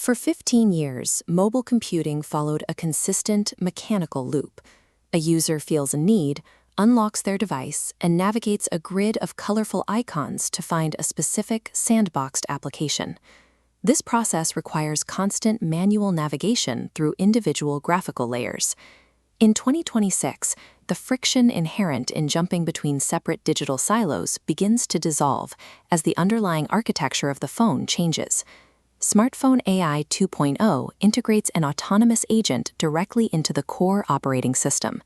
For 15 years, mobile computing followed a consistent, mechanical loop. A user feels a need, unlocks their device, and navigates a grid of colorful icons to find a specific, sandboxed application. This process requires constant manual navigation through individual graphical layers. In 2026, the friction inherent in jumping between separate digital silos begins to dissolve as the underlying architecture of the phone changes. Smartphone AI 2.0 integrates an autonomous agent directly into the core operating system.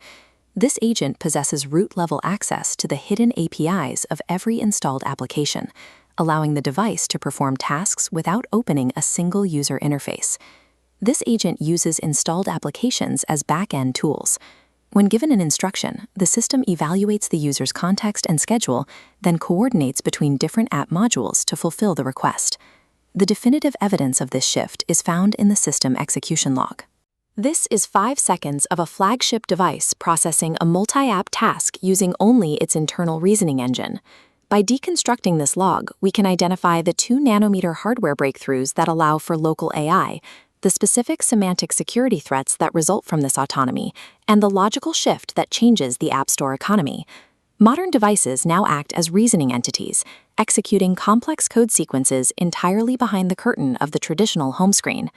This agent possesses root-level access to the hidden APIs of every installed application, allowing the device to perform tasks without opening a single user interface. This agent uses installed applications as back-end tools. When given an instruction, the system evaluates the user's context and schedule, then coordinates between different app modules to fulfill the request. The definitive evidence of this shift is found in the system execution log. This is 5 seconds of a flagship device processing a multi-app task using only its internal reasoning engine. By deconstructing this log, we can identify the 2-nanometer hardware breakthroughs that allow for local AI, the specific semantic security threats that result from this autonomy, and the logical shift that changes the App Store economy. Modern devices now act as reasoning entities, executing complex code sequences entirely behind the curtain of the traditional home screen.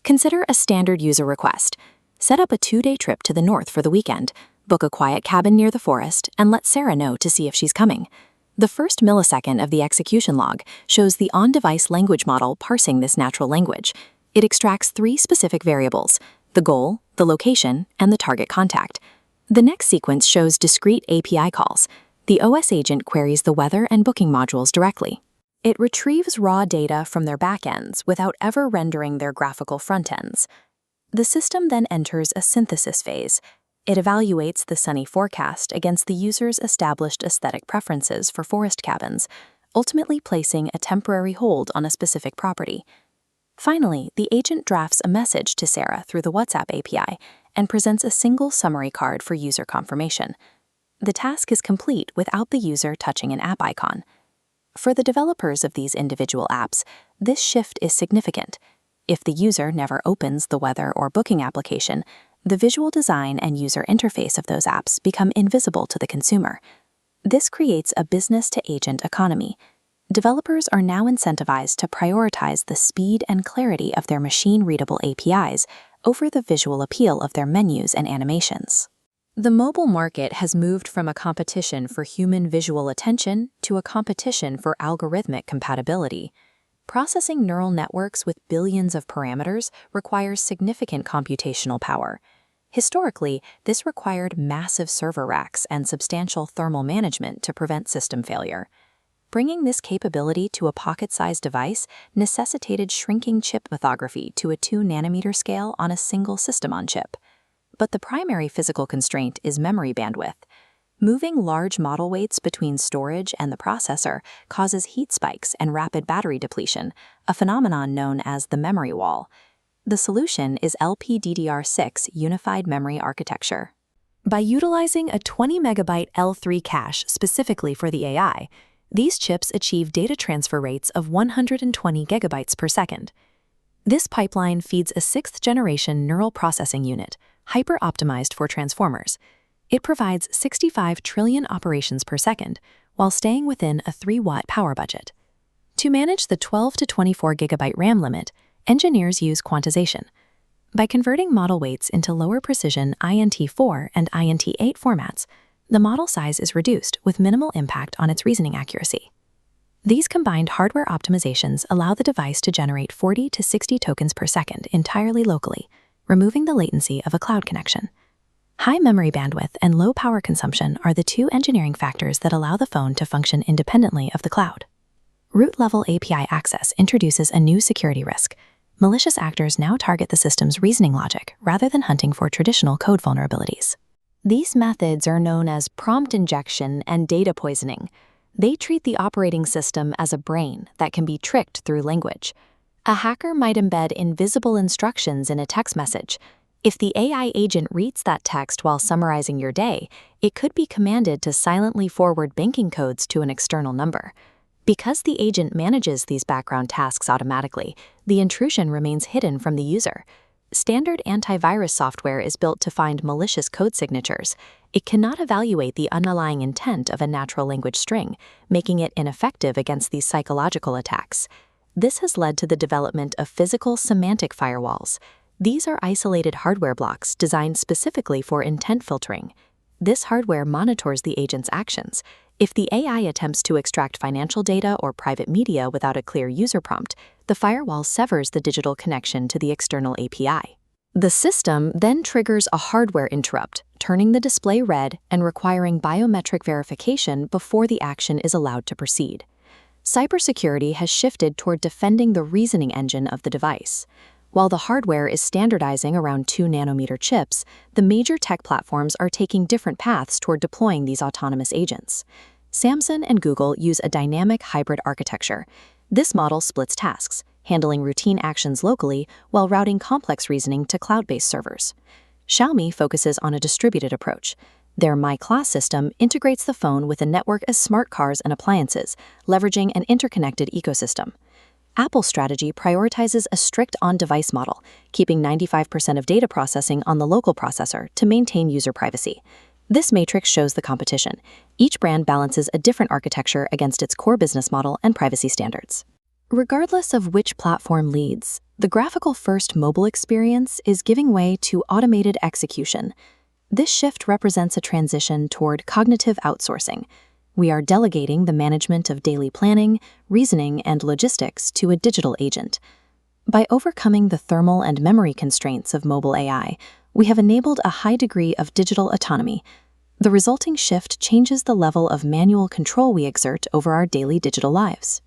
Consider a standard user request. Set up a 2-day trip to the north for the weekend, book a quiet cabin near the forest, and let Sarah know to see if she's coming. The first millisecond of the execution log shows the on-device language model parsing this natural language. It extracts 3 specific variables: the goal, the location, and the target contact. The next sequence shows discrete API calls. The OS agent queries the weather and booking modules directly. It retrieves raw data from their backends without ever rendering their graphical frontends. The system then enters a synthesis phase. It evaluates the sunny forecast against the user's established aesthetic preferences for forest cabins, ultimately placing a temporary hold on a specific property. Finally, the agent drafts a message to Sarah through the WhatsApp API and presents a single summary card for user confirmation. The task is complete without the user touching an app icon. For the developers of these individual apps, this shift is significant. If the user never opens the weather or booking application, the visual design and user interface of those apps become invisible to the consumer. This creates a business-to-agent economy. Developers are now incentivized to prioritize the speed and clarity of their machine-readable APIs over the visual appeal of their menus and animations. The mobile market has moved from a competition for human visual attention to a competition for algorithmic compatibility. Processing neural networks with billions of parameters requires significant computational power. Historically, this required massive server racks and substantial thermal management to prevent system failure. Bringing this capability to a pocket-sized device necessitated shrinking chip lithography to a 2-nanometer scale on a single system-on-chip. But the primary physical constraint is memory bandwidth. Moving large model weights between storage and the processor causes heat spikes and rapid battery depletion, a phenomenon known as the memory wall. The solution is LPDDR6 Unified Memory Architecture. By utilizing a 20-megabyte L3 cache specifically for the AI, these chips achieve data transfer rates of 120 gigabytes per second. This pipeline feeds a 6th-generation neural processing unit, hyper-optimized for transformers. It provides 65 trillion operations per second, while staying within a 3-watt power budget. To manage the 12 to 24 gigabyte RAM limit, engineers use quantization. By converting model weights into lower precision INT4 and INT8 formats, the model size is reduced with minimal impact on its reasoning accuracy. These combined hardware optimizations allow the device to generate 40 to 60 tokens per second entirely locally, removing the latency of a cloud connection. High memory bandwidth and low power consumption are the 2 engineering factors that allow the phone to function independently of the cloud. Root-level API access introduces a new security risk. Malicious actors now target the system's reasoning logic rather than hunting for traditional code vulnerabilities. These methods are known as prompt injection and data poisoning. They treat the operating system as a brain that can be tricked through language. A hacker might embed invisible instructions in a text message. If the AI agent reads that text while summarizing your day, it could be commanded to silently forward banking codes to an external number. Because the agent manages these background tasks automatically, the intrusion remains hidden from the user. Standard antivirus software is built to find malicious code signatures. It cannot evaluate the underlying intent of a natural language string, making it ineffective against these psychological attacks. This has led to the development of physical semantic firewalls. These are isolated hardware blocks designed specifically for intent filtering. This hardware monitors the agent's actions. If the AI attempts to extract financial data or private media without a clear user prompt, the firewall severs the digital connection to the external API. The system then triggers a hardware interrupt, turning the display red and requiring biometric verification before the action is allowed to proceed. Cybersecurity has shifted toward defending the reasoning engine of the device. While the hardware is standardizing around 2-nanometer chips, the major tech platforms are taking different paths toward deploying these autonomous agents. Samsung and Google use a dynamic hybrid architecture. This model splits tasks, handling routine actions locally while routing complex reasoning to cloud-based servers. Xiaomi focuses on a distributed approach. Their My Class system integrates the phone with a network of smart cars and appliances, leveraging an interconnected ecosystem. Apple's strategy prioritizes a strict on-device model, keeping 95% of data processing on the local processor to maintain user privacy. This matrix shows the competition. Each brand balances a different architecture against its core business model and privacy standards. Regardless of which platform leads, the graphical-first mobile experience is giving way to automated execution. This shift represents a transition toward cognitive outsourcing. We are delegating the management of daily planning, reasoning, and logistics to a digital agent. By overcoming the thermal and memory constraints of mobile AI, we have enabled a high degree of digital autonomy. The resulting shift changes the level of manual control we exert over our daily digital lives.